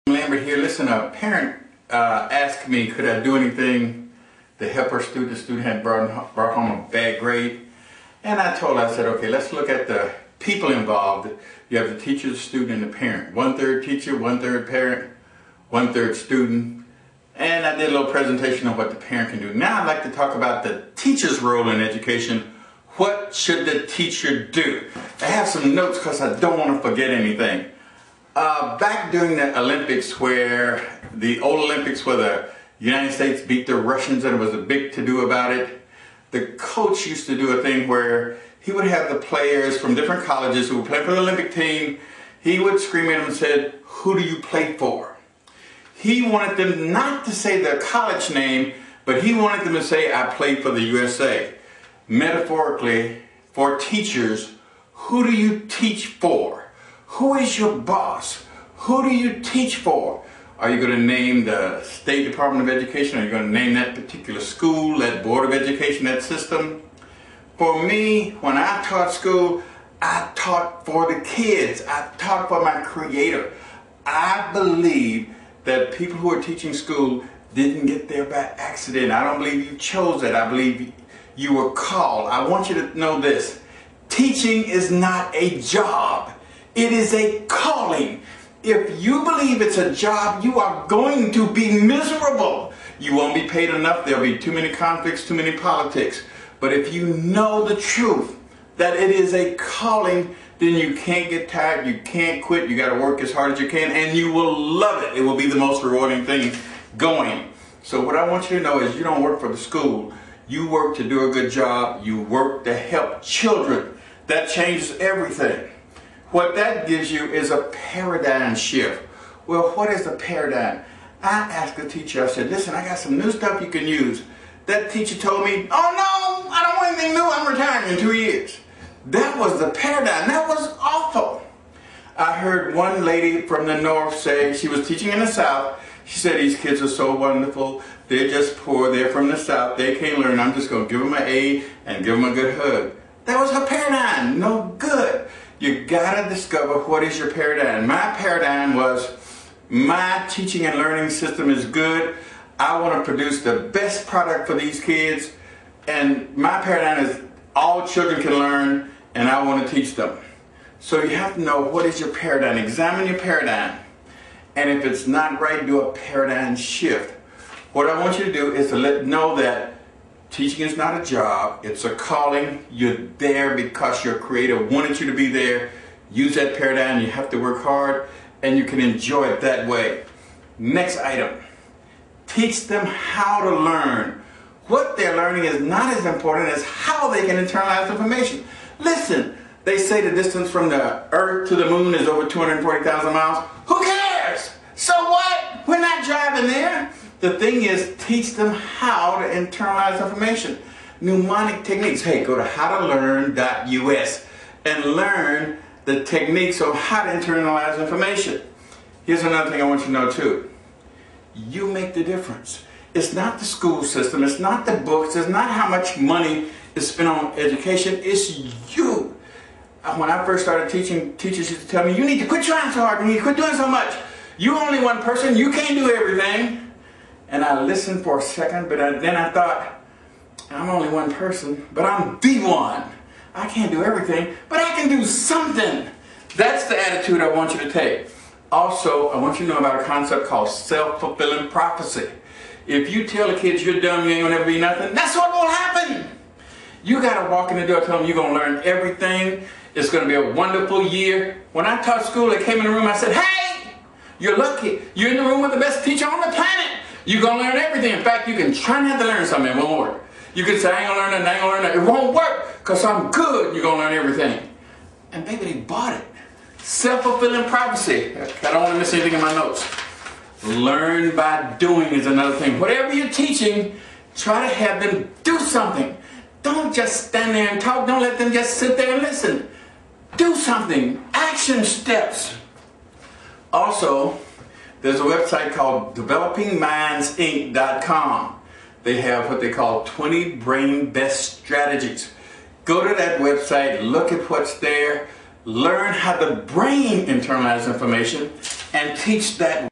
Lambert here. Listen, a parent asked me, could I do anything to help her student? The student had brought home a bad grade. And I told her, I said, okay, let's look at the people involved. You have the teacher, the student, and the parent. 1/3 teacher, 1/3 parent, 1/3 student. And I did a little presentation on what the parent can do. Now I'd like to talk about the teacher's role in education. What should the teacher do? I have some notes because I don't want to forget anything. Back during the Olympics, where the old Olympics, where the United States beat the Russians and it was a big to-do about it, the coach used to do a thing where he would have the players from different colleges who would play for the Olympic team. He would scream at them and said, "Who do you play for?" He wanted them not to say their college name, but he wanted them to say, "I played for the USA." Metaphorically, for teachers, who do you teach for? Who is your boss? Who do you teach for? Are you going to name the State Department of Education? Are you going to name that particular school, that Board of Education, that system? For me, when I taught school, I taught for the kids. I taught for my Creator. I believe that people who are teaching school didn't get there by accident. I don't believe you chose it. I believe you were called. I want you to know this. Teaching is not a job. It is a calling. If you believe it's a job, you are going to be miserable. You won't be paid enough. There'll be too many conflicts, too many politics. But if you know the truth, that it is a calling, then you can't get tired, you can't quit, you got to work as hard as you can, and you will love it. It will be the most rewarding thing going. So what I want you to know is you don't work for the school. You work to do a good job. You work to help children. That changes everything. What that gives you is a paradigm shift. Well, what is a paradigm? I asked a teacher, I said, listen, I got some new stuff you can use. That teacher told me, oh no, I don't want anything new, I'm retiring in 2 years. That was the paradigm. That was awful. I heard one lady from the north say, she was teaching in the south, she said, these kids are so wonderful, they're just poor, they're from the south, they can't learn, I'm just going to give them an A and give them a good hug. That was her paradigm, no good. You gotta discover what is your paradigm. My paradigm was, my teaching and learning system is good. I want to produce the best product for these kids. And my paradigm is all children can learn and I want to teach them. So you have to know what is your paradigm. Examine your paradigm. And if it's not right, do a paradigm shift. What I want you to do is to know that teaching is not a job, it's a calling. You're there because your Creator wanted you to be there. Use that paradigm, you have to work hard, and you can enjoy it that way. Next item, teach them how to learn. What they're learning is not as important as how they can internalize information. Listen, they say the distance from the Earth to the Moon is over 240,000 miles. Who cares? So what? We're not driving there. The thing is, teach them how to internalize information. Mnemonic techniques. Hey, go to howtolearn.us and learn the techniques of how to internalize information. Here's another thing I want you to know too. You make the difference. It's not the school system, it's not the books, it's not how much money is spent on education, it's you. When I first started teaching, teachers used to tell me, you need to quit trying so hard, you need to quit doing so much. You're only one person, you can't do everything. And I listened for a second, but then I thought, I'm only one person, but I'm the one. I can't do everything, but I can do something. That's the attitude I want you to take. Also, I want you to know about a concept called self-fulfilling prophecy. If you tell the kids you're dumb, you ain't gonna ever be nothing, that's what will happen. You gotta walk in the door, tell them you're gonna learn everything. It's gonna be a wonderful year. When I taught school, they came in the room, I said, hey, you're lucky. You're in the room with the best teacher on the planet. You're going to learn everything. In fact, you can try not to learn something. It won't work. You can say, I ain't going to learn nothing. I ain't going to learn nothing. It won't work because I'm good. You're going to learn everything. And baby, they bought it. Self-fulfilling prophecy. I don't want to miss anything in my notes. Learn by doing is another thing. Whatever you're teaching, try to have them do something. Don't just stand there and talk. Don't let them just sit there and listen. Do something. Action steps. Also, there's a website called developingmindsinc.com. They have what they call 20 brain best strategies. Go to that website, look at what's there, learn how the brain internalizes information, and teach that